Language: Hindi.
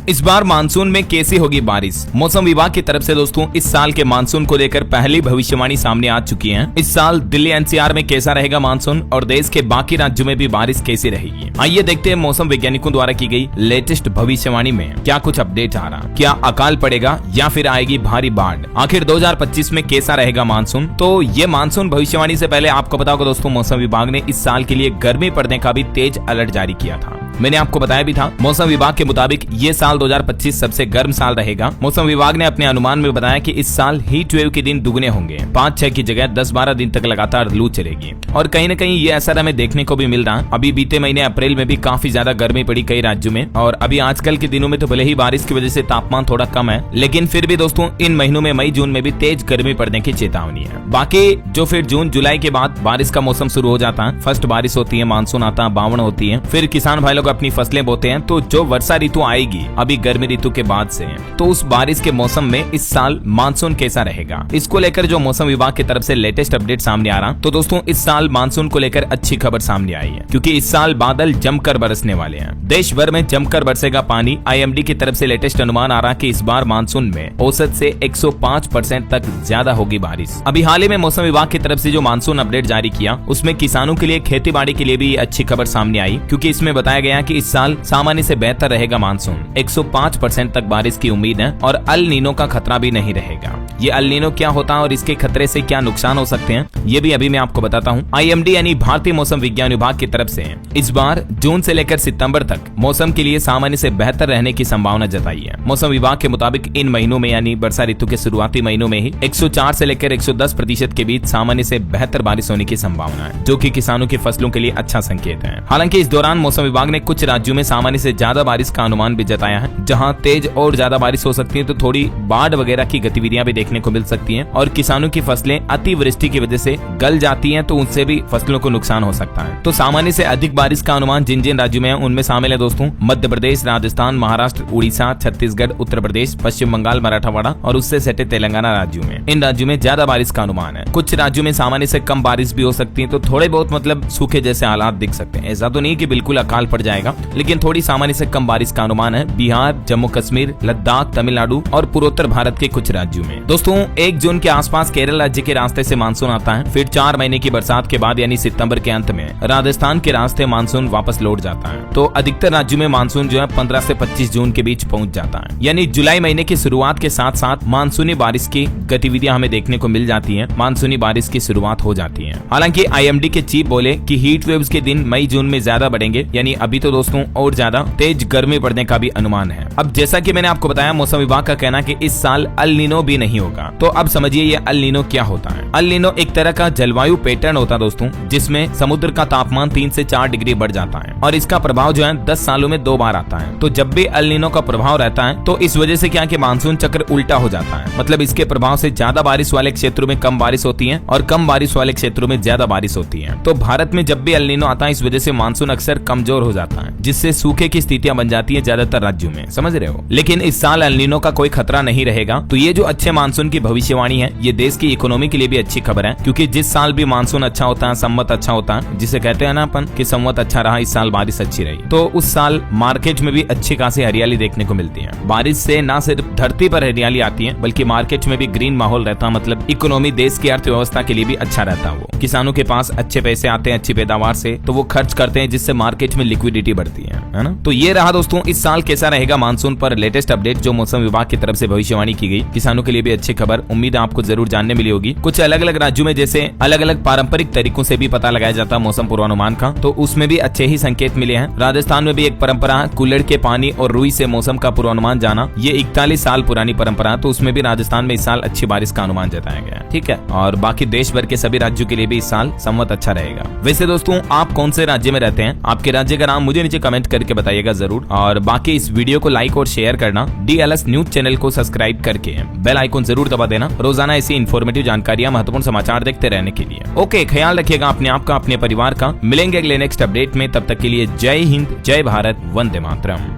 इस बार मानसून में कैसी होगी बारिश। मौसम विभाग की तरफ से दोस्तों इस साल के मानसून को लेकर पहली भविष्यवाणी सामने आ चुकी है। इस साल दिल्ली एनसीआर में कैसा रहेगा मानसून और देश के बाकी राज्यों में भी बारिश कैसी रहेगी। आइए देखते हैं मौसम वैज्ञानिकों द्वारा की गई लेटेस्ट भविष्यवाणी में क्या कुछ अपडेट आ रहा। क्या अकाल पड़ेगा या फिर आएगी भारी बाढ़। आखिर 2025 में कैसा रहेगा मानसून। तो ये मानसून भविष्यवाणी से पहले आपको पता होगा दोस्तों मौसम विभाग ने इस साल के लिए गर्मी पड़ने का भी तेज अलर्ट जारी किया था। मैंने आपको बताया भी था मौसम विभाग के मुताबिक ये साल 2025 सबसे गर्म साल रहेगा। मौसम विभाग ने अपने अनुमान में बताया कि इस साल हीट वेव के दिन दुगने होंगे। 5-6 की जगह 10-12 दिन तक लगातार लू चलेगी और कहीं न कहीं ये असर हमें देखने को भी मिल रहा है। अभी बीते महीने अप्रैल में भी काफी ज्यादा गर्मी पड़ी कई राज्यों में और अभी आजकल के दिनों में तो भले ही बारिश की वजह से तापमान थोड़ा कम है, लेकिन फिर भी दोस्तों इन महीनों में मई जून में भी तेज गर्मी पड़ने की चेतावनी है। बाकी जो फिर जून जुलाई के बाद बारिश का मौसम शुरू हो जाता है, फर्स्ट बारिश होती है, मानसून आता है, बावण होती है, फिर किसान भाई लोग अपनी फसलें बोते हैं। तो जो वर्षा ऋतु आएगी अभी गर्मी ऋतु के बाद से, तो उस बारिश के मौसम में इस साल मानसून कैसा रहेगा, इसको लेकर जो मौसम विभाग की तरफ से लेटेस्ट अपडेट सामने आ रहा। तो दोस्तों इस साल मानसून को लेकर अच्छी खबर सामने आई है क्योंकि इस साल बादल जमकर बरसने वाले हैं। देश भर में जमकर बरसेगा पानी। आईएमडी की तरफ से लेटेस्ट अनुमान आ रहा कि इस बार मानसून में औसत से 105% तक ज्यादा होगी बारिश। अभी हाल ही में मौसम विभाग की तरफ से जो मानसून अपडेट जारी किया उसमें किसानों के लिए, खेती बाड़ी के लिए भी अच्छी खबर सामने आई क्योंकि इसमें बताया गया कि इस साल सामान्य से बेहतर रहेगा मानसून। 105% तक बारिश की उम्मीद है और अल नीनो का खतरा भी नहीं रहेगा। ये अल नीनो क्या होता है और इसके खतरे से क्या नुकसान हो सकते हैं ये भी अभी मैं आपको बताता हूँ। आईएमडी यानी भारतीय मौसम विज्ञान विभाग की तरफ से इस बार जून से लेकर सितंबर तक मौसम के लिए सामान्य से बेहतर रहने की संभावना जताई है। मौसम विभाग के मुताबिक इन महीनों में यानी वर्षा ऋतु के शुरुआती महीनों में ही 104 से लेकर 110% के बीच सामान्य से बेहतर बारिश होने की संभावना है, जो कि किसानों की फसलों के लिए अच्छा संकेत है। हालांकि इस दौरान मौसम विभाग ने कुछ राज्यों में सामान्य से ज्यादा बारिश का अनुमान भी जताया है। जहां तेज और ज्यादा बारिश हो सकती है तो थोड़ी बाढ़ वगैरह की गतिविधियां भी देखने को मिल सकती हैं और किसानों की फसलें अतिवृष्टि की वजह से गल जाती हैं तो उनसे भी फसलों को नुकसान हो सकता है। तो सामान्य से अधिक बारिश का अनुमान जिन जिन राज्यों में है उनमें शामिल है दोस्तों मध्य प्रदेश, राजस्थान, महाराष्ट्र, उड़ीसा, छत्तीसगढ़, उत्तर प्रदेश, पश्चिम बंगाल, मराठवाड़ा और उससे सटे तेलंगाना राज्यों में। इन राज्यों में ज्यादा बारिश का अनुमान है। कुछ राज्यों में सामान्य से कम बारिश भी हो सकती है, तो थोड़े बहुत मतलब सूखे जैसे हालात दिख सकते हैं। ऐसा तो नहीं कि बिल्कुल अकाल पड़ जाएगा, लेकिन थोड़ी सामान्य से कम बारिश का अनुमान है बिहार, जम्मू कश्मीर, लद्दाख, तमिलनाडु और पूर्वोत्तर भारत के कुछ राज्यों में। दोस्तों 1 जून के आसपास केरल राज्य के रास्ते से मानसून आता है। फिर 4 महीने की बरसात के बाद यानी सितंबर के अंत में राजस्थान के रास्ते मानसून वापस लौट जाता है। तो अधिकतर राज्यों में मानसून जो है 15 से 25 जून के बीच पहुंच जाता है। यानी जुलाई महीने की शुरुआत के साथ साथ मानसूनी बारिश की गतिविधियां हमें देखने को मिल जाती है। मानसूनी बारिश की शुरुआत हो जाती है। हालांकि आईएमडी के चीफ बोले कि हीट वेव्स के दिन मई जून में ज्यादा बढ़ेंगे, यानी अभी तो दोस्तों और ज्यादा तेज गर्मी पड़ने का भी अनुमान है। अब जैसा कि मैंने आपको बताया मौसम विभाग का कहना कि इस साल अल नीनो भी नहीं होगा। तो अब समझिए ये अल नीनो क्या होता है। अल नीनो एक तरह का जलवायु पैटर्न होता है दोस्तों, जिसमें समुद्र का तापमान 3 से 4 डिग्री बढ़ जाता है और इसका प्रभाव जो है 10 सालों में 2 बार आता है। तो जब भी अल नीनो का प्रभाव रहता है तो इस वजह से क्या कि मानसून चक्र उल्टा हो जाता है। मतलब इसके प्रभाव से ज्यादा बारिश वाले क्षेत्रों में कम बारिश होती है और कम बारिश वाले क्षेत्रों में ज्यादा बारिश होती है। तो भारत में जब भी अल नीनो आता है इस वजह से मानसून अक्सर कमजोर हो जाता है, जिससे सूखे की स्थितियां बन जाती है ज्यादातर राज्यों में। समझ रहे हो। लेकिन इस साल अल नीनो का कोई खतरा नहीं रहेगा। तो ये जो अच्छे मानसून की भविष्यवाणी है ये देश की इकोनॉमी के लिए भी अच्छी खबर है, क्योंकि जिस साल भी मानसून अच्छा होता है, संवत अच्छा होता है, जिसे कहते हैं ना अपन कि संवत अच्छा रहा, इस साल बारिश अच्छी रही, तो उस साल मार्केट में भी अच्छी खासी हरियाली देखने को मिलती है। बारिश से न सिर्फ धरती पर हरियाली आती है बल्कि मार्केट में भी ग्रीन माहौल रहता है। मतलब इकोनॉमी, देश की अर्थव्यवस्था के लिए भी अच्छा रहता है। वो किसानों के पास अच्छे पैसे आते हैं अच्छी पैदावार से, तो वो खर्च करते हैं जिससे मार्केट में लिक्विडिटी बढ़ती है ना। तो ये रहा दोस्तों इस साल कैसा रहेगा मानसून पर लेटेस्ट अपडेट जो मौसम विभाग की तरफ से भविष्यवाणी की गई। किसानों के लिए भी अच्छी खबर उम्मीद है आपको जरूर जानने मिली होगी। कुछ अलग अलग राज्यों में जैसे अलग अलग पारंपरिक तरीकों से भी पता लगाया जाता है मौसम पूर्वानुमान का, तो उसमें भी अच्छे ही संकेत मिले हैं। राजस्थान में भी एक परंपरा है कुल्हड़ के पानी और रुई से मौसम का पूर्वानुमान जाना। ये 41 साल पुरानी परंपरा है, तो उसमें भी राजस्थान में इस साल अच्छी बारिश का अनुमान जताया गया है। ठीक है। और बाकी देश भर के सभी राज्यों के लिए भी इस साल संवत अच्छा रहेगा। वैसे दोस्तों आप कौन से राज्य में रहते हैं, आपके राज्य का नाम मुझे नीचे कमेंट करके बताइएगा जरूर। और बाकी इस वीडियो को लाइक और शेयर करना, DLS न्यूज चैनल को सब्सक्राइब करके बेल आइकन जरूर दबा देना रोजाना ऐसी इन्फॉर्मेटिव जानकारियां, महत्वपूर्ण समाचार देखते रहने के लिए। ओके, ख्याल रखिएगा अपने आप का, अपने परिवार का। मिलेंगे अगले नेक्स्ट अपडेट में, तब तक के लिए जय हिंद, जय भारत, वंदे मातरम।